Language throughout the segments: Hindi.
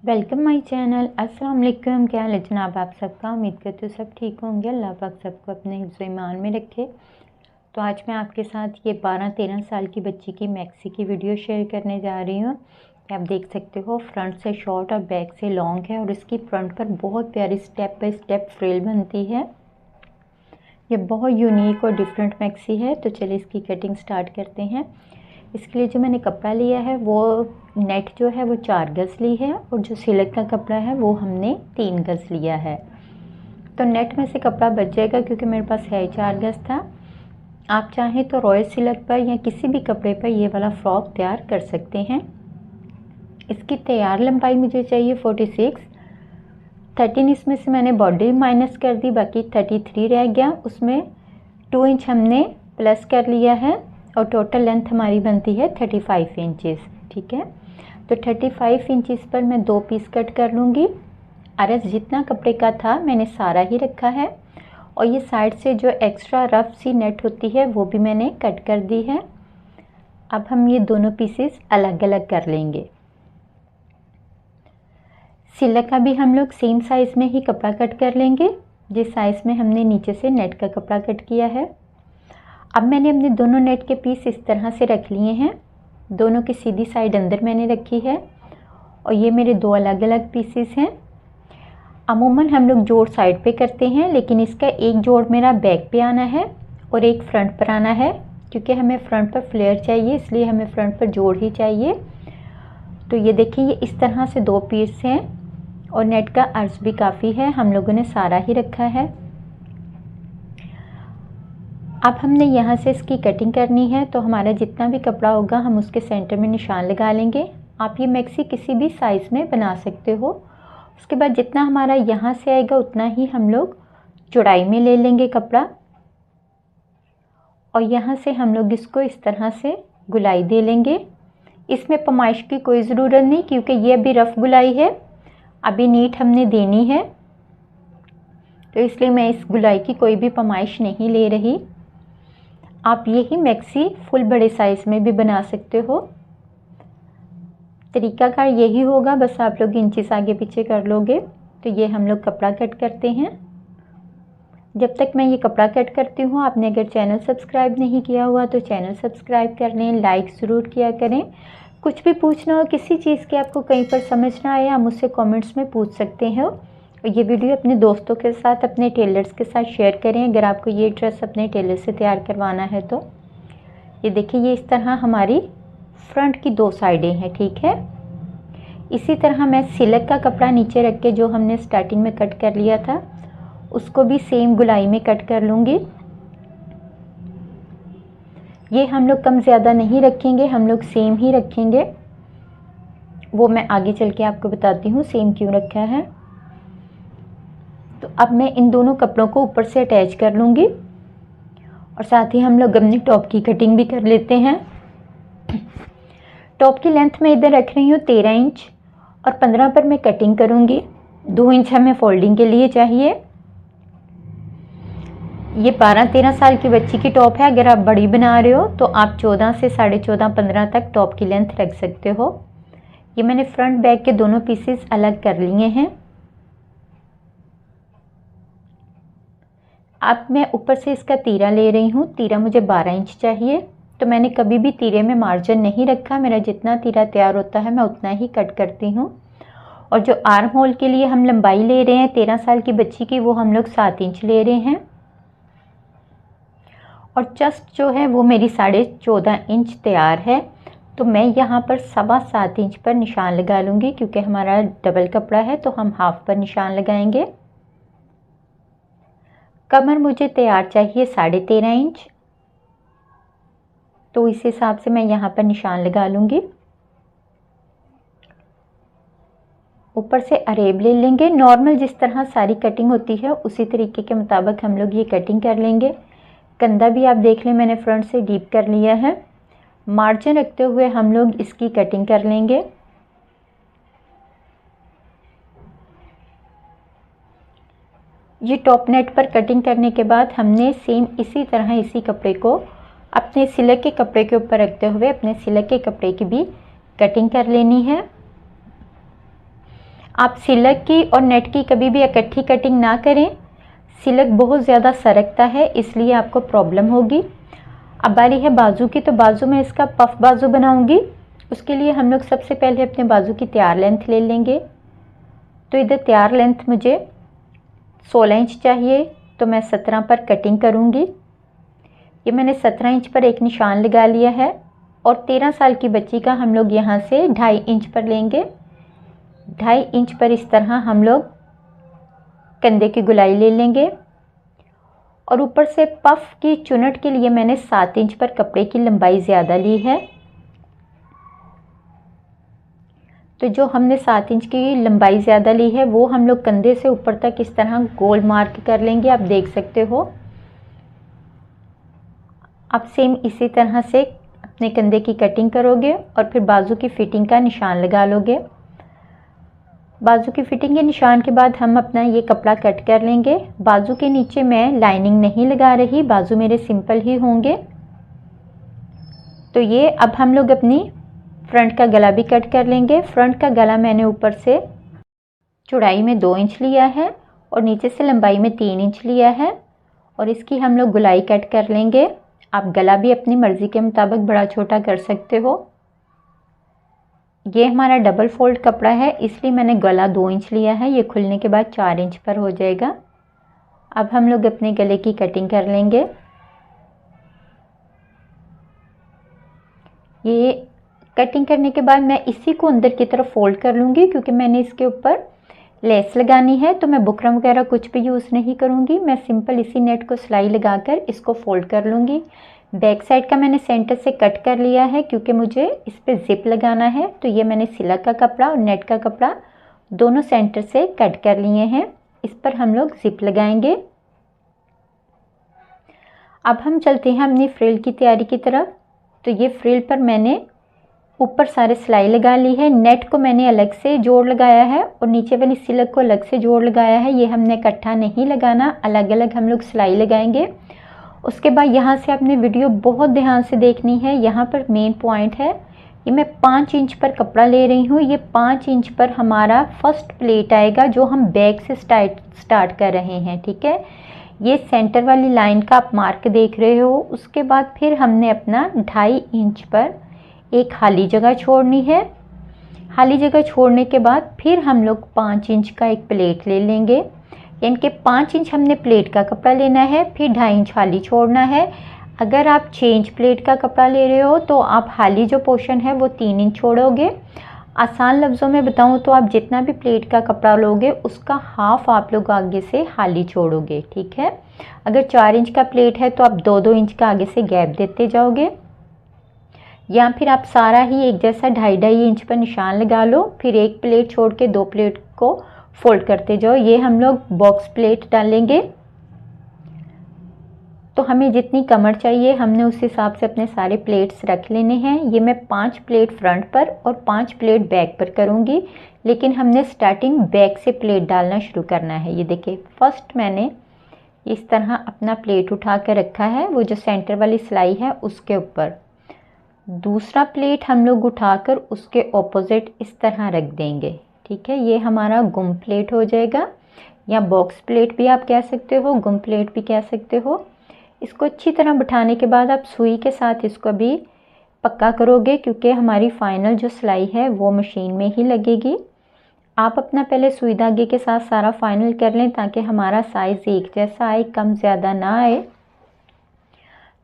Welcome my channel. अस्सलाम वालेकुम। क्या हाल है जनाब आप सबका। उम्मीद करती हूँ सब ठीक होंगे। अल्लाह पाक सबको अपने हिफ्ज़ ईमान में रखे। तो आज मैं आपके साथ ये 12-13 साल की बच्ची की मैक्सी की वीडियो शेयर करने जा रही हूँ। आप देख सकते हो फ्रंट से शॉर्ट और बैक से लॉन्ग है और इसकी फ्रंट पर बहुत प्यारी स्टेप बाय स्टेप फ्रिल बनती है। ये बहुत यूनिक और डिफरेंट मैक्सी है। तो चलिए इसकी कटिंग स्टार्ट करते हैं। इसके लिए जो मैंने कपड़ा लिया है वो नेट जो है वो 4 गज़ ली है और जो सिल्क का कपड़ा है वो हमने 3 गज़ लिया है। तो नेट में से कपड़ा बच जाएगा क्योंकि मेरे पास है 4 गज़ था। आप चाहें तो रॉयल सिल्क पर या किसी भी कपड़े पर ये वाला फ्रॉक तैयार कर सकते हैं। इसकी तैयार लंबाई मुझे चाहिए 46। 13 इसमें से मैंने बॉडी माइनस कर दी, बाकी 33 रह गया। उसमें 2 इंच हमने प्लस कर लिया है और टोटल लेंथ हमारी बनती है 35 इंचेस। ठीक है, तो 35 इंचेस पर मैं 2 पीस कट कर लूँगी। अरज जितना कपड़े का था मैंने सारा ही रखा है और ये साइड से जो एक्स्ट्रा रफ सी नेट होती है वो भी मैंने कट कर दी है। अब हम ये दोनों पीसेस अलग अलग कर लेंगे। सिल्क का भी हम लोग सेम साइज़ में ही कपड़ा कट कर लेंगे जिस साइज़ में हमने नीचे से नेट का कपड़ा कट किया है। अब मैंने अपने दोनों नेट के पीस इस तरह से रख लिए हैं। दोनों की सीधी साइड अंदर मैंने रखी है और ये मेरे 2 अलग अलग पीसेस हैं। अमूमन हम लोग जोड़ साइड पे करते हैं, लेकिन इसका एक जोड़ मेरा बैक पे आना है और एक फ्रंट पर आना है। क्योंकि हमें फ्रंट पर फ्लेयर चाहिए इसलिए हमें फ्रंट पर जोड़ ही चाहिए। तो ये देखिए ये इस तरह से 2 पीस हैं और नेट का अर्ज भी काफ़ी है, हम लोगों ने सारा ही रखा है। अब हमने यहाँ से इसकी कटिंग करनी है, तो हमारा जितना भी कपड़ा होगा हम उसके सेंटर में निशान लगा लेंगे। आप ये मैक्सी किसी भी साइज़ में बना सकते हो। उसके बाद जितना हमारा यहाँ से आएगा उतना ही हम लोग चौड़ाई में ले लेंगे कपड़ा और यहाँ से हम लोग इसको इस तरह से गुलाई दे लेंगे। इसमें पमाइश की कोई ज़रूरत नहीं क्योंकि ये अभी रफ़ गुलाई है, अभी नीट हमने देनी है, तो इसलिए मैं इस गुलाई की कोई भी पमाइश नहीं ले रही। आप यही मैक्सी फुल बड़े साइज़ में भी बना सकते हो। तरीकाकार यही होगा, बस आप लोग इंचेस आगे पीछे कर लोगे। तो ये हम लोग कपड़ा कट करते हैं। जब तक मैं ये कपड़ा कट करती हूँ आपने अगर चैनल सब्सक्राइब नहीं किया हुआ तो चैनल सब्सक्राइब कर लें, लाइक ज़रूर किया करें। कुछ भी पूछना हो किसी चीज़ की आपको कहीं पर समझ ना आए आप मुझसे कमेंट्स में पूछ सकते हो। और ये वीडियो अपने दोस्तों के साथ अपने टेलर्स के साथ शेयर करें अगर आपको ये ड्रेस अपने टेलर से तैयार करवाना है तो। ये देखिए ये इस तरह हमारी फ्रंट की 2 साइडें हैं। ठीक है, इसी तरह मैं सिल्क का कपड़ा नीचे रख के जो हमने स्टार्टिंग में कट कर लिया था उसको भी सेम गुलाई में कट कर लूँगी। ये हम लोग कम ज़्यादा नहीं रखेंगे, हम लोग सेम ही रखेंगे। वो मैं आगे चल के आपको बताती हूँ सेम क्यों रखा है। तो अब मैं इन दोनों कपड़ों को ऊपर से अटैच कर लूँगी और साथ ही हम लोग अपनी टॉप की कटिंग भी कर लेते हैं। टॉप की लेंथ मैं इधर रख रही हूँ 13 इंच और 15 पर मैं कटिंग करूँगी। 2 इंच हमें फोल्डिंग के लिए चाहिए। ये 12-13 साल की बच्ची की टॉप है। अगर आप बड़ी बना रहे हो तो आप 14 से 14.5 15 तक टॉप की लेंथ रख सकते हो। ये मैंने फ्रंट बैक के दोनों पीसेस अलग कर लिए हैं। अब मैं ऊपर से इसका तीरा ले रही हूँ। तीरा मुझे 12 इंच चाहिए, तो मैंने कभी भी तीरे में मार्जिन नहीं रखा। मेरा जितना तीरा तैयार होता है मैं उतना ही कट करती हूँ। और जो आर्म होल के लिए हम लंबाई ले रहे हैं 13 साल की बच्ची की वो हम लोग 7 इंच ले रहे हैं और चेस्ट जो है वो मेरी 14.5 इंच तैयार है। तो मैं यहाँ पर 7.25 इंच पर निशान लगा लूँगी क्योंकि हमारा डबल कपड़ा है तो हम हाफ पर निशान लगाएंगे। कमर मुझे तैयार चाहिए 13.5 इंच, तो इस हिसाब से मैं यहाँ पर निशान लगा लूँगी। ऊपर से अरेब ले लेंगे। नॉर्मल जिस तरह सारी कटिंग होती है उसी तरीके के मुताबिक हम लोग ये कटिंग कर लेंगे। कंधा भी आप देख लें मैंने फ्रंट से डीप कर लिया है। मार्जिन रखते हुए हम लोग इसकी कटिंग कर लेंगे। ये टॉप नेट पर कटिंग करने के बाद हमने सेम इसी तरह इसी कपड़े को अपने सिल्क के कपड़े के ऊपर रखते हुए अपने सिल्क के कपड़े की भी कटिंग कर लेनी है। आप सिलक की और नेट की कभी भी इकट्ठी कटिंग ना करें, सिलक बहुत ज़्यादा सरकता है, इसलिए आपको प्रॉब्लम होगी। अब बारी है बाजू की, तो बाजू में इसका पफ बाजू बनाऊंगी। उसके लिए हम लोग सबसे पहले अपने बाजू की तैयार लेंथ ले लेंगे। तो इधर तैयार लेंथ मुझे 16 इंच चाहिए, तो मैं 17 पर कटिंग करूंगी। ये मैंने 17 इंच पर एक निशान लगा लिया है और 13 साल की बच्ची का हम लोग यहाँ से 2.5 इंच पर लेंगे। 2.5 इंच पर इस तरह हम लोग कंधे की गुलाई ले लेंगे और ऊपर से पफ की चुनट के लिए मैंने 7 इंच पर कपड़े की लंबाई ज़्यादा ली है। तो जो हमने 7 इंच की लंबाई ज़्यादा ली है वो हम लोग कंधे से ऊपर तक इस तरह गोल मार्क कर लेंगे। आप देख सकते हो। आप सेम इसी तरह से अपने कंधे की कटिंग करोगे और फिर बाजू की फिटिंग का निशान लगा लोगे। बाजू की फिटिंग के निशान के बाद हम अपना ये कपड़ा कट कर लेंगे। बाजू के नीचे मैं लाइनिंग नहीं लगा रही, बाजू मेरे सिंपल ही होंगे। तो ये अब हम लोग अपनी फ्रंट का गला भी कट कर लेंगे। फ्रंट का गला मैंने ऊपर से चौड़ाई में 2 इंच लिया है और नीचे से लंबाई में 3 इंच लिया है और इसकी हम लोग गुलाई कट कर लेंगे। आप गला भी अपनी मर्ज़ी के मुताबिक बड़ा छोटा कर सकते हो। ये हमारा डबल फोल्ड कपड़ा है, इसलिए मैंने गला 2 इंच लिया है। ये खुलने के बाद 4 इंच पर हो जाएगा। अब हम लोग अपने गले की कटिंग कर लेंगे। ये कटिंग करने के बाद मैं इसी को अंदर की तरफ फोल्ड कर लूँगी, क्योंकि मैंने इसके ऊपर लेस लगानी है। तो मैं बुकरम वगैरह कुछ भी यूज़ नहीं करूँगी, मैं सिंपल इसी नेट को सिलाई लगाकर इसको फोल्ड कर लूँगी। बैक साइड का मैंने सेंटर से कट कर लिया है, क्योंकि मुझे इस पर ज़िप लगाना है। तो ये मैंने सिलक का कपड़ा और नेट का कपड़ा दोनों सेंटर से कट कर लिए हैं। इस पर हम लोग ज़िप लगाएंगे। अब हम चलते हैं अपनी फ्रिल की तैयारी की तरफ। तो ये फ्रिल पर मैंने ऊपर सारे सिलाई लगा ली है। नेट को मैंने अलग से जोड़ लगाया है और नीचे वाली सिलक को अलग से जोड़ लगाया है। ये हमने इकट्ठा नहीं लगाना, अलग अलग हम लोग सिलाई लगाएंगे। उसके बाद यहाँ से आपने वीडियो बहुत ध्यान से देखनी है। यहाँ पर मेन पॉइंट है, ये मैं 5 इंच पर कपड़ा ले रही हूँ। ये 5 इंच पर हमारा फर्स्ट प्लेट आएगा जो हम बैक से स्टार्ट कर रहे हैं, ठीक है। ये सेंटर वाली लाइन का आप मार्क देख रहे हो। उसके बाद फिर हमने अपना 2.5 इंच पर एक खाली जगह छोड़नी है। खाली जगह छोड़ने के बाद फिर हम लोग 5 इंच का एक प्लेट ले लेंगे। यानी कि 5 इंच हमने प्लेट का कपड़ा लेना है, फिर 2.5 इंच खाली छोड़ना है। अगर आप 6 इंच प्लेट का कपड़ा ले रहे हो तो आप खाली जो पोर्शन है वो 3 इंच छोड़ोगे। आसान लफ्ज़ों में बताऊं तो आप जितना भी प्लेट का कपड़ा लोगे उसका हाफ आप लोग आगे से खाली छोड़ोगे, ठीक है। अगर 4 इंच का प्लेट है तो आप 2-2 इंच का आगे से गैप देते जाओगे, या फिर आप सारा ही एक जैसा 2.5-2.5 इंच पर निशान लगा लो। फिर एक प्लेट छोड़ के 2 प्लेट को फोल्ड करते जाओ। ये हम लोग बॉक्स प्लेट डालेंगे। तो हमें जितनी कमर चाहिए हमने उस हिसाब से अपने सारे प्लेट्स रख लेने हैं। ये मैं 5 प्लेट फ्रंट पर और 5 प्लेट बैक पर करूँगी, लेकिन हमने स्टार्टिंग बैक से प्लेट डालना शुरू करना है। ये देखिए, फर्स्ट मैंने इस तरह अपना प्लेट उठा कर रखा है, वो जो सेंटर वाली सिलाई है उसके ऊपर। दूसरा प्लेट हम लोग उठाकर उसके ऑपोजिट इस तरह रख देंगे, ठीक है। ये हमारा गुम प्लेट हो जाएगा, या बॉक्स प्लेट भी आप कह सकते हो, गुम प्लेट भी कह सकते हो। इसको अच्छी तरह बिठाने के बाद आप सुई के साथ इसको भी पक्का करोगे, क्योंकि हमारी फाइनल जो सिलाई है वो मशीन में ही लगेगी। आप अपना पहले सुई धागे के साथ सारा फाइनल कर लें ताकि हमारा साइज़ एक जैसा आए, कम ज़्यादा ना आए।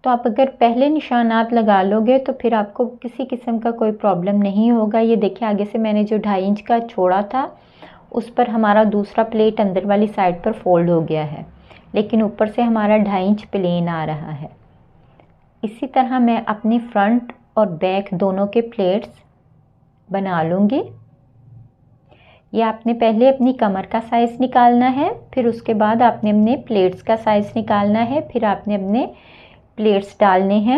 तो आप अगर पहले निशानात लगा लोगे तो फिर आपको किसी किस्म का कोई प्रॉब्लम नहीं होगा। ये देखिए, आगे से मैंने जो 2.5 इंच का छोड़ा था उस पर हमारा दूसरा प्लेट अंदर वाली साइड पर फोल्ड हो गया है, लेकिन ऊपर से हमारा 2.5 इंच प्लेन आ रहा है। इसी तरह मैं अपनी फ्रंट और बैक दोनों के प्लेट्स बना लूँगी। ये आपने पहले अपनी कमर का साइज़ निकालना है, फिर उसके बाद आपने अपने प्लेट्स का साइज़ निकालना है, फिर आपने अपने प्लेट्स डालने हैं।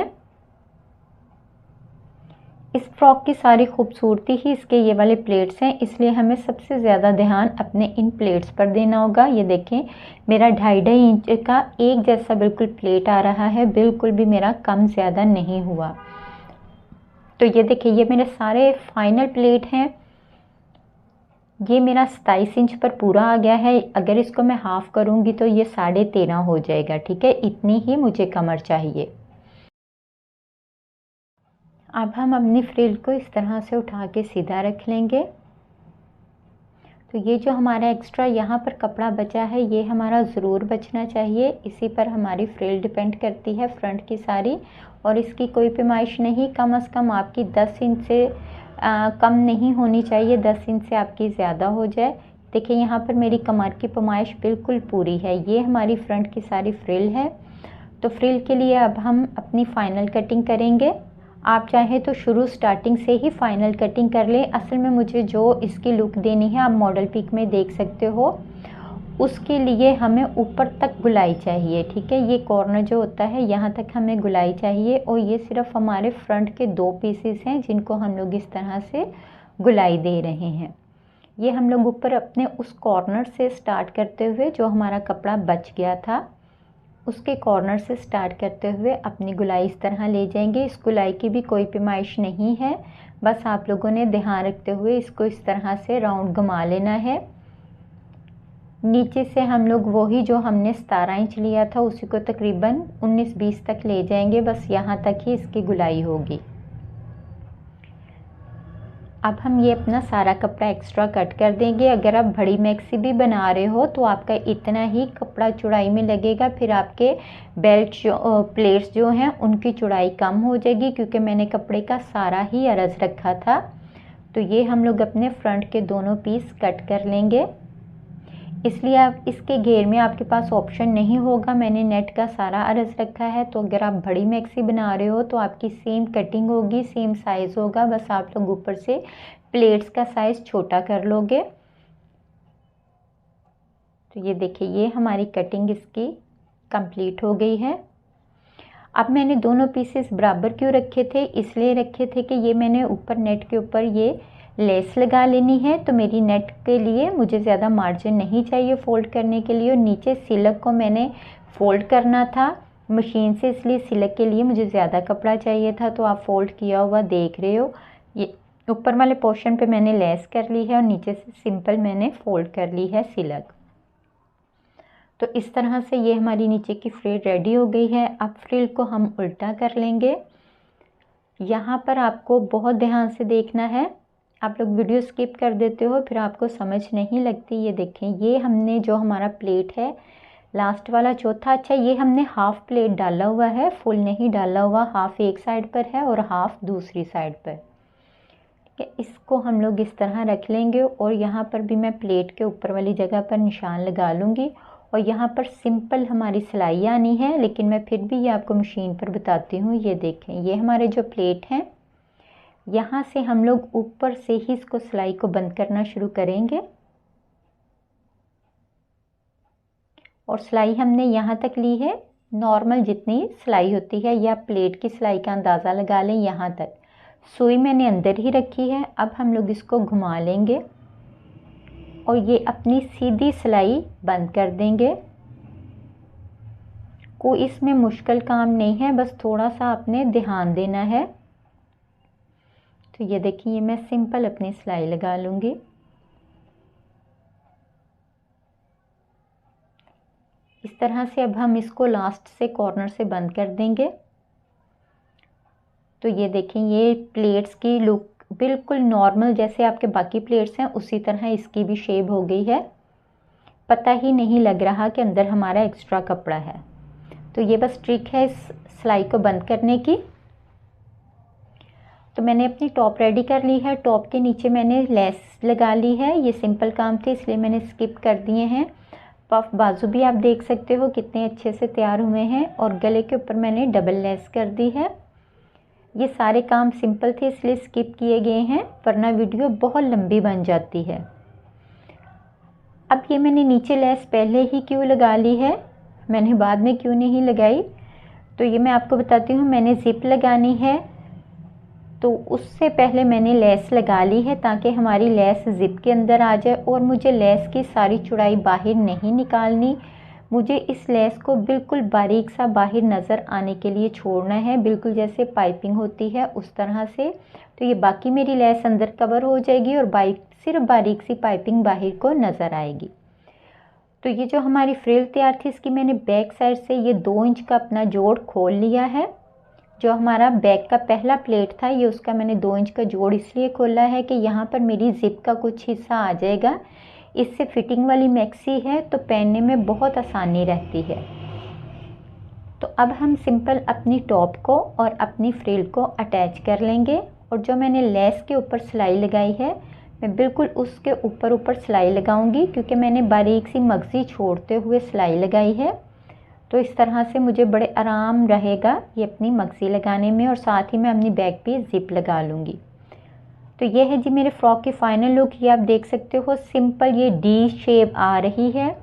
इस फ्रॉक की सारी खूबसूरती ही इसके ये वाले प्लेट्स हैं, इसलिए हमें सबसे ज़्यादा ध्यान अपने इन प्लेट्स पर देना होगा। ये देखें, मेरा 2.5 इंच का एक जैसा बिल्कुल प्लेट आ रहा है, बिल्कुल भी मेरा कम ज़्यादा नहीं हुआ। तो ये देखिए, ये मेरे सारे फाइनल प्लेट हैं। ये मेरा 27 इंच पर पूरा आ गया है। अगर इसको मैं हाफ़ करूँगी तो ये 13.5 हो जाएगा। ठीक है, इतनी ही मुझे कमर चाहिए। अब हम अपनी फ्रिल को इस तरह से उठा के सीधा रख लेंगे। तो ये जो हमारा एक्स्ट्रा यहाँ पर कपड़ा बचा है ये हमारा ज़रूर बचना चाहिए। इसी पर हमारी फ्रिल डिपेंड करती है फ्रंट की सारी, और इसकी कोई पैमाइश नहीं, कम से कम आपकी 10 इंच से कम नहीं होनी चाहिए, 10 इंच से आपकी ज़्यादा हो जाए। देखिए यहाँ पर मेरी कमर की पैमाइश बिल्कुल पूरी है। ये हमारी फ्रंट की सारी फ्रिल है। तो फ्रिल के लिए अब हम अपनी फ़ाइनल कटिंग करेंगे। आप चाहें तो शुरू स्टार्टिंग से ही फ़ाइनल कटिंग कर लें। असल में मुझे जो इसकी लुक देनी है आप मॉडल पिक में देख सकते हो, उसके लिए हमें ऊपर तक गुलाई चाहिए। ठीक है, ये कॉर्नर जो होता है यहाँ तक हमें गुलाई चाहिए, और ये सिर्फ हमारे फ्रंट के 2 पीसेस हैं जिनको हम लोग इस तरह से गुलाई दे रहे हैं। ये हम लोग ऊपर अपने उस कॉर्नर से स्टार्ट करते हुए जो हमारा कपड़ा बच गया था उसके कॉर्नर से स्टार्ट करते हुए अपनी गुलाई इस तरह ले जाएंगे। इस गुलाई की भी कोई पैमाइश नहीं है, बस आप लोगों ने ध्यान रखते हुए इसको इस तरह से राउंड घुमा लेना है। नीचे से हम लोग वही जो हमने 17 इंच लिया था उसी को तकरीबन 19-20 तक ले जाएंगे, बस यहाँ तक ही इसकी गुलाई होगी। अब हम ये अपना सारा कपड़ा एक्स्ट्रा कट कर देंगे। अगर आप बड़ी मैक्सी भी बना रहे हो तो आपका इतना ही कपड़ा चौड़ाई में लगेगा, फिर आपके बेल्ट प्लेट्स जो हैं उनकी चौड़ाई कम हो जाएगी, क्योंकि मैंने कपड़े का सारा ही अर्ज रखा था। तो ये हम लोग अपने फ्रंट के दोनों पीस कट कर लेंगे। इसलिए आप इसके घेर में आपके पास ऑप्शन नहीं होगा, मैंने नेट का सारा अर्ज रखा है। तो अगर आप बड़ी मैक्सी बना रहे हो तो आपकी सेम कटिंग होगी, सेम साइज़ होगा, बस आप लोग ऊपर से प्लेट्स का साइज़ छोटा कर लोगे। तो ये देखिए ये हमारी कटिंग इसकी कंप्लीट हो गई है। अब मैंने दोनों पीसेस बराबर क्यों रखे थे, इसलिए रखे थे कि ये मैंने ऊपर नेट के ऊपर ये लेस लगा लेनी है। तो मेरी नेट के लिए मुझे ज़्यादा मार्जिन नहीं चाहिए फ़ोल्ड करने के लिए, और नीचे सिलक को मैंने फ़ोल्ड करना था मशीन से, इसलिए सिलक के लिए मुझे ज़्यादा कपड़ा चाहिए था। तो आप फ़ोल्ड किया हुआ देख रहे हो, ये ऊपर वाले पोर्शन पे मैंने लेस कर ली है और नीचे से सिंपल मैंने फ़ोल्ड कर ली है सिलक। तो इस तरह से ये हमारी नीचे की फ्रिल रेडी हो गई है। अब फ्रिल को हम उल्टा कर लेंगे। यहाँ पर आपको बहुत ध्यान से देखना है, आप लोग वीडियो स्किप कर देते हो फिर आपको समझ नहीं लगती। ये देखें ये हमने जो हमारा प्लेट है लास्ट वाला चौथा, अच्छा ये हमने हाफ़ प्लेट डाला हुआ है, फुल नहीं डाला हुआ, हाफ़ एक साइड पर है और हाफ़ दूसरी साइड पर। इसको हम लोग इस तरह रख लेंगे, और यहाँ पर भी मैं प्लेट के ऊपर वाली जगह पर निशान लगा लूँगी। और यहाँ पर सिंपल हमारी सिलाई आनी है, लेकिन मैं फिर भी ये आपको मशीन पर बताती हूँ। ये देखें ये हमारे जो प्लेट हैं, यहाँ से हम लोग ऊपर से ही इसको सिलाई को बंद करना शुरू करेंगे, और सिलाई हमने यहाँ तक ली है नॉर्मल जितनी सिलाई होती है, या प्लेट की सिलाई का अंदाज़ा लगा लें। यहाँ तक सुई मैंने अंदर ही रखी है। अब हम लोग इसको घुमा लेंगे और ये अपनी सीधी सिलाई बंद कर देंगे। कोई इसमें मुश्किल काम नहीं है, बस थोड़ा सा आपने ध्यान देना है। तो ये देखिए ये मैं सिंपल अपनी सिलाई लगा लूँगी। इस तरह से अब हम इसको लास्ट से कॉर्नर से बंद कर देंगे। तो ये देखें ये प्लेट्स की लुक बिल्कुल नॉर्मल जैसे आपके बाकी प्लेट्स हैं उसी तरह इसकी भी शेप हो गई है, पता ही नहीं लग रहा कि अंदर हमारा एक्स्ट्रा कपड़ा है। तो ये बस ट्रिक है इस सिलाई को बंद करने की। तो मैंने अपनी टॉप रेडी कर ली है, टॉप के नीचे मैंने लेस लगा ली है। ये सिंपल काम थे इसलिए मैंने स्किप कर दिए हैं। पफ बाजू भी आप देख सकते हो कितने अच्छे से तैयार हुए हैं, और गले के ऊपर मैंने डबल लेस कर दी है। ये सारे काम सिंपल थे इसलिए स्किप किए गए हैं, वरना वीडियो बहुत लंबी बन जाती है। अब ये मैंने नीचे लेस पहले ही क्यों लगा ली है, मैंने बाद में क्यों नहीं लगाई, तो ये मैं आपको बताती हूँ। मैंने ज़िप लगानी है तो उससे पहले मैंने लेस लगा ली है ताकि हमारी लेस ज़िप के अंदर आ जाए, और मुझे लेस की सारी चौड़ाई बाहर नहीं निकालनी, मुझे इस लेस को बिल्कुल बारीक सा बाहर नज़र आने के लिए छोड़ना है, बिल्कुल जैसे पाइपिंग होती है उस तरह से। तो ये बाकी मेरी लेस अंदर कवर हो जाएगी और सिर्फ बारीक सी पाइपिंग बाहर को नज़र आएगी। तो ये जो हमारी फ्रिल तैयार थी, इसकी मैंने बैक साइड से ये 2 इंच का अपना जोड़ खोल लिया है। जो हमारा बैक का पहला प्लेट था, ये उसका मैंने 2 इंच का जोड़ इसलिए खोला है कि यहाँ पर मेरी जिप का कुछ हिस्सा आ जाएगा। इससे फिटिंग वाली मैक्सी है तो पहनने में बहुत आसानी रहती है। तो अब हम सिंपल अपनी टॉप को और अपनी फ्रिल को अटैच कर लेंगे। और जो मैंने लेस के ऊपर सिलाई लगाई है, मैं बिल्कुल उसके ऊपर सिलाई लगाऊंगी, क्योंकि मैंने बारीक सी मगज़ी छोड़ते हुए सिलाई लगाई है। तो इस तरह से मुझे बड़े आराम रहेगा ये अपनी मगज़ी लगाने में, और साथ ही मैं अपनी बैक पे ज़िप लगा लूँगी। तो ये है जी मेरे फ्रॉक की फ़ाइनल लुक। ये आप देख सकते हो सिंपल ये डी शेप आ रही है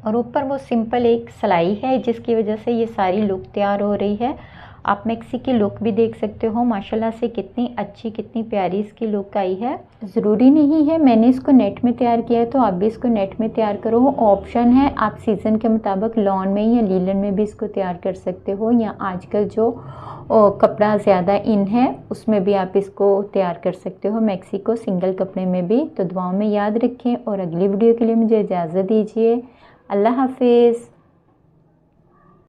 और ऊपर वो सिंपल एक सिलाई है, जिसकी वजह से ये सारी लुक तैयार हो रही है। आप मैक्सी की लुक भी देख सकते हो माशाल्लाह से कितनी अच्छी, कितनी प्यारी इसकी लुक आई है। ज़रूरी नहीं है मैंने इसको नेट में तैयार किया है तो आप भी इसको नेट में तैयार करो, ऑप्शन है। आप सीज़न के मुताबिक लॉन में या लीलन में भी इसको तैयार कर सकते हो, या आजकल जो कपड़ा ज़्यादा इन है उसमें भी आप इसको तैयार कर सकते हो, मैक्सी को सिंगल कपड़े में भी। तो दुआओं में याद रखें और अगली वीडियो के लिए मुझे इजाज़त दीजिए। अल्लाह हाफिज़।